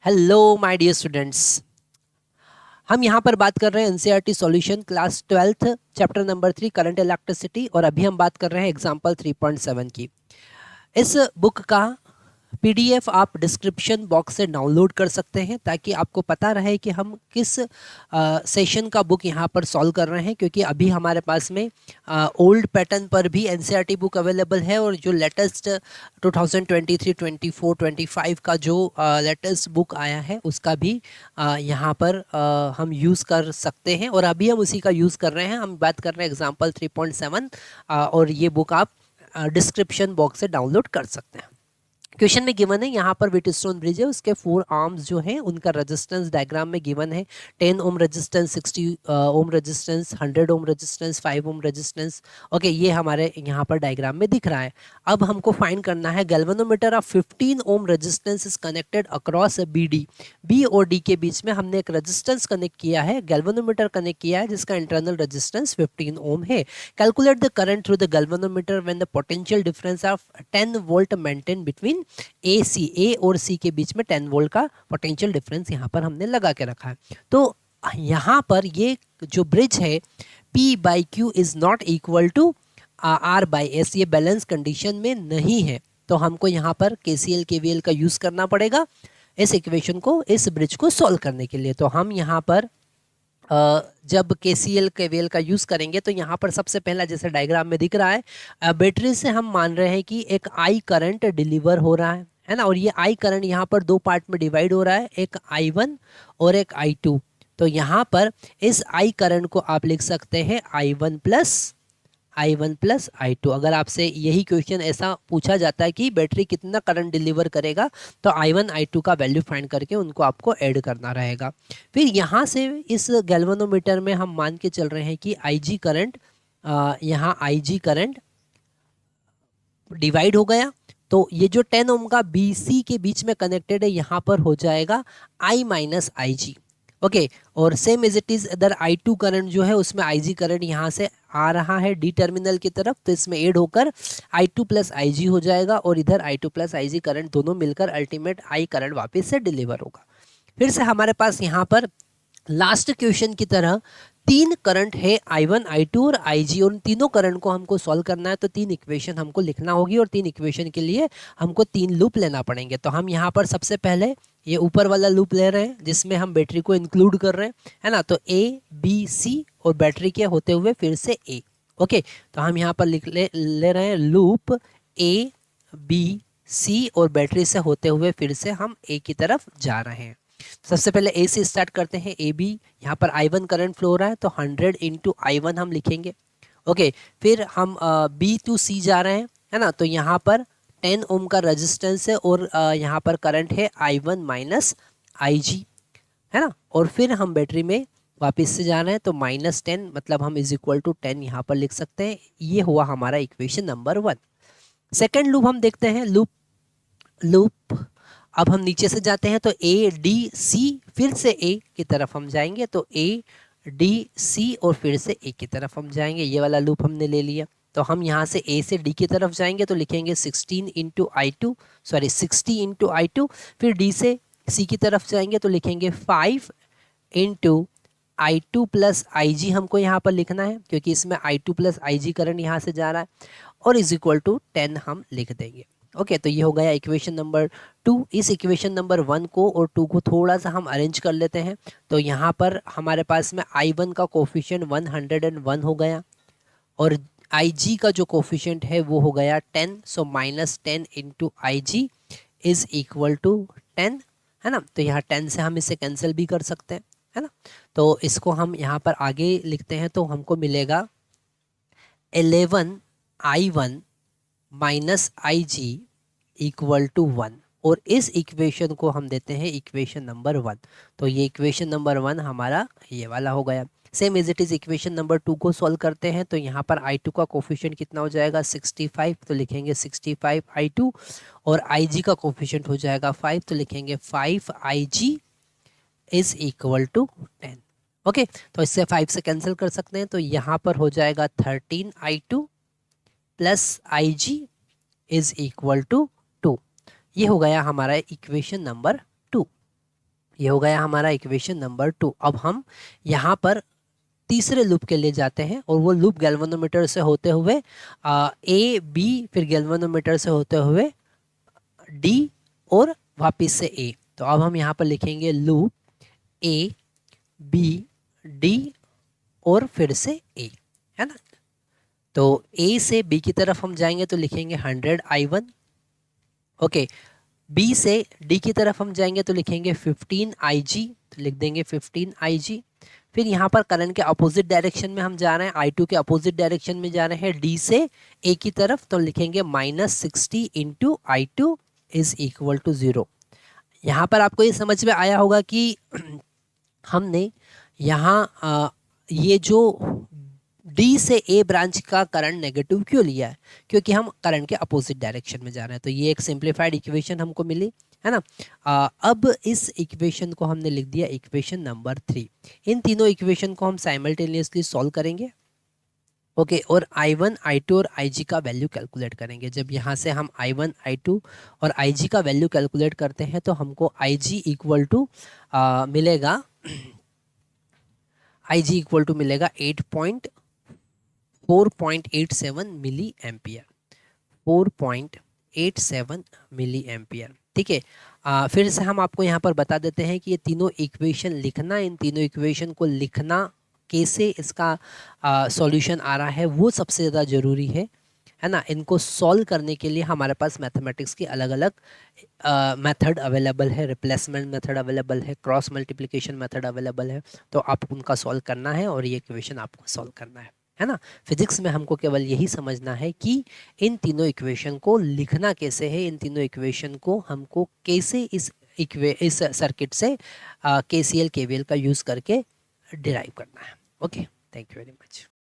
Hello my dear students. हम यहाँ पर बात कर रहे हैं NCERT solution class 12th chapter number 3 current electricity, और अभी हम बात कर रहे हैं एग्जांपल 3.7 की। इस बुक का पीडीएफ आप डिस्क्रिप्शन बॉक्स से डाउनलोड कर सकते हैं ताकि आपको पता रहे कि हम किस सेशन का बुक यहाँ पर सॉल्व कर रहे हैं, क्योंकि अभी हमारे पास में ओल्ड पैटर्न पर भी एनसीईआरटी बुक अवेलेबल है और जो लेटेस्ट 2023, 24, 25 का जो लेटेस्ट बुक आया है उसका भी यहाँ पर हम यूज़ कर सकते हैं, और अभी हम उसी का यूज़ कर रहे हैं। हम बात कर रहे हैं एग्जाम्पल 3.7, और ये बुक आप डिस्क्रिप्शन बॉक्स से डाउनलोड कर सकते हैं। क्वेश्चन में गिवन है यहाँ पर व्हीटस्टोन ब्रिज है, उसके 4 आर्म्स जो हैं उनका रेजिस्टेंस डायग्राम में गिवन है। 10 ohm resistance, 60 ohm resistance, 100 ohm resistance, 5 ohm resistance. Okay, ये हमारे यहाँ पर डायग्राम में दिख रहा है। अब हमको फाइंड करना है galvanometer of 15 ohm resistance is connected across B D. B और डी के बीच में हमने एक रेजिस्टेंस कनेक्ट किया है, गैल्वेनोमीटर कनेक्ट किया है जिसका इंटरनल रेजिस्टेंस 15 ओम है। Calculate the current through the galvanometer when the potential difference of 10 volt maintain between A और सी के बीच में 10 वोल्ट का पोटेंशियल डिफरेंस यहाँ पर हमने लगा के रखा है। तो यहाँ पर ये जो ब्रिज है P by Q is not equal to R by S, ये बैलेंस कंडीशन में नहीं है, तो हमको यहाँ पर KCL KVL का यूज करना पड़ेगा इस इक्वेशन को, इस ब्रिज को सॉल्व करने के लिए। तो हम यहाँ पर जब KCL KVL का यूज़ करेंगे तो यहाँ पर सबसे पहला जैसे डायग्राम में दिख रहा है, बैटरी से हम मान रहे हैं कि एक I करंट डिलीवर हो रहा है ना, और ये I करंट यहाँ पर दो पार्ट में डिवाइड हो रहा है, एक I1 और एक I2। तो यहाँ पर इस I करंट को आप लिख सकते हैं I1 प्लस I2। अगर आपसे यही क्वेश्चन ऐसा पूछा जाता है कि बैटरी कितना करंट डिलीवर करेगा, तो I1 I2 का वैल्यू फाइंड करके उनको आपको ऐड करना रहेगा। फिर यहाँ से इस गैल्वेनोमीटर में हम मान के चल रहे हैं कि IG करंट, यहाँ IG करंट डिवाइड हो गया, तो ये जो 10 ओम का BC के बीच में कनेक्टेड है यहाँ पर हो जाएगा I माइनस IG। ओके, और सेम एज इट इज इधर I2 करंट जो है उसमें IG करंट यहाँ से आ रहा है D टर्मिनल की तरफ, तो इसमें ऐड होकर I2 प्लस IG हो जाएगा, और इधर I2 प्लस IG करंट दोनों मिलकर अल्टीमेट I करंट वापस से डिलीवर होगा। फिर से हमारे पास यहाँ पर लास्ट क्वेश्चन की तरह तीन करंट है I1 I2 और IG, और तीनों करंट को हमको सॉल्व करना है, तो तीन इक्वेशन हमको लिखना होगी, और तीन इक्वेशन के लिए हमको तीन लूप लेना पड़ेंगे। तो हम यहाँ पर सबसे पहले ये ऊपर वाला लूप ले रहे हैं जिसमें हम बैटरी को इंक्लूड कर रहे हैं, है ना। तो A B C और बैटरी के होते हुए फिर से A। ओके, तो हम यहाँ पर ले रहे हैं लूप A B C, और बैटरी से होते हुए फिर से हम A की तरफ जा रहे हैं। सबसे पहले ए से स्टार्ट करते हैं। ए बी, यहाँ पर I1 करंट फ्लो हो रहा है, तो 100 इंटू I1 हम लिखेंगे। ओके, फिर हम बी टू सी जा रहे हैं, है ना। तो यहाँ पर 10 ओम का रेजिस्टेंस है, और यहाँ पर करंट है I1 माइनस IG, है ना। और फिर हम बैटरी में वापस से जा रहे हैं, तो -10, मतलब हम इज इक्वल टू 10 यहाँ पर लिख सकते हैं। ये हुआ हमारा इक्वेशन नंबर 1। सेकेंड लूप हम देखते हैं, लूप अब हम नीचे से जाते हैं, तो ADC, फिर से A की तरफ हम जाएंगे, तो ADC और फिर से A की तरफ हम जाएंगे। ये वाला लूप हमने ले लिया। तो हम यहाँ से A से D की तरफ जाएंगे, तो लिखेंगे 16 into I2, sorry 60 into I2। फिर D से C की तरफ जाएंगे, तो लिखेंगे 5 इंटू I2 प्लस IG हमको यहाँ पर लिखना है, क्योंकि इसमें I2 प्लस IG करंट यहाँ से जा रहा है, और इज इक्वल टू 10 हम लिख देंगे। ओके, तो ये हो गया इक्वेशन नंबर 2। इस इक्वेशन नंबर 1 को और 2 को थोड़ा सा हम अरेंज कर लेते हैं। तो यहाँ पर हमारे पास में I1 का कोफिशिएंट 101 हो गया, और IG का जो कोफिशिएंट है वो हो गया 10। So -10 into IG is equal to 10, है ना। तो यहाँ 10 से हम इसे कैंसिल भी कर सकते हैं, है ना। तो इसको हम यहाँ पर आगे लिखते हैं, तो हमको मिलेगा 11I1 minus IG equal to 1, और इस इक्वेशन को हम देते हैं इक्वेशन नंबर 1। तो ये इक्वेशन नंबर 1 हमारा ये वाला हो गया। Same as it is equation number 2 को सॉल्व करते हैं, तो यहाँ पर I2 का कोफिशिएंट कितना हो जाएगा 65, तो लिखेंगे 65 I2, और IG का कोफिशिएंट हो जाएगा 5, तो लिखेंगे 5 IG is equal to 10। Okay, तो इससे 5 से कैंसिल कर सकते हैं, तो यहाँ पर हो जाएगा 13 I2 plus IG is equal to 2। ये हो गया हमारा इक्वेशन नंबर 2। ये हो गया हमारा इक्वेशन नंबर 2। अब हम यहाँ पर तीसरे लूप के लिए जाते हैं और वो लूप गैल्वेनोमीटर से होते हुए ए बी, फिर गैल्वेनोमीटर से होते हुए डी और वापस से ए। तो अब हम यहाँ पर लिखेंगे लूप ए बी डी और फिर से ए, है ना। तो ए से बी की तरफ हम जाएंगे तो लिखेंगे 100I1। ओके, बी से डी की तरफ हम जाएंगे तो लिखेंगे 15IG, तो लिख देंगे 15IG। फिर यहाँ पर करंट के अपोजिट डायरेक्शन में हम जा रहे हैं, I2 के अपोजिट डायरेक्शन में जा रहे हैं डी से ए की तरफ, तो लिखेंगे -60 into I2 is equal to 0। यहाँ पर आपको ये समझ में आया होगा कि हमने यहाँ ये जो डी से ए ब्रांच का करंट नेगेटिव क्यों लिया है, क्योंकि हम करंट के अपोजिट डायरेक्शन में जा रहे हैं। तो ये एक सिंप्लीफाइड इक्वेशन हमको मिली, है ना। अब इस इक्वेशन को हमने लिख दिया इक्वेशन नंबर 3। इन तीनों इक्वेशन को हम साइमल्टेनियसली सॉल्व करेंगे। ओके, और I1, I2 और IG का वैल्यू कैलकुलेट करेंगे। जब यहाँ से हम I1, I2 और IG का वैल्यू कैलकुलेट करते हैं तो हमको IG इक्वल टू मिलेगा 4.87 मिली एम्पियर, 4.87 मिली एम्पियर। ठीक है, फिर से हम आपको यहाँ पर बता देते हैं कि ये तीनों इक्वेशन लिखना, इन तीनों इक्वेशन को लिखना कैसे इसका सॉल्यूशन आ रहा है वो सबसे ज़्यादा ज़रूरी है ना। इनको सॉल्व करने के लिए हमारे पास मैथमेटिक्स की अलग अलग मेथड अवेलेबल है, रिप्लेसमेंट मेथड अवेलेबल है, क्रॉस मल्टीप्लिकेशन मेथड अवेलेबल है। तो आप उनका सॉल्व करना है और ये इक्वेशन आपको सॉल्व करना है ना। फिजिक्स में हमको केवल यही समझना है कि इन तीनों इक्वेशन को लिखना कैसे है, इन तीनों इक्वेशन को हमको कैसे इस सर्किट से KCL KVL का यूज़ करके डिराइव करना है। Okay, thank you very much.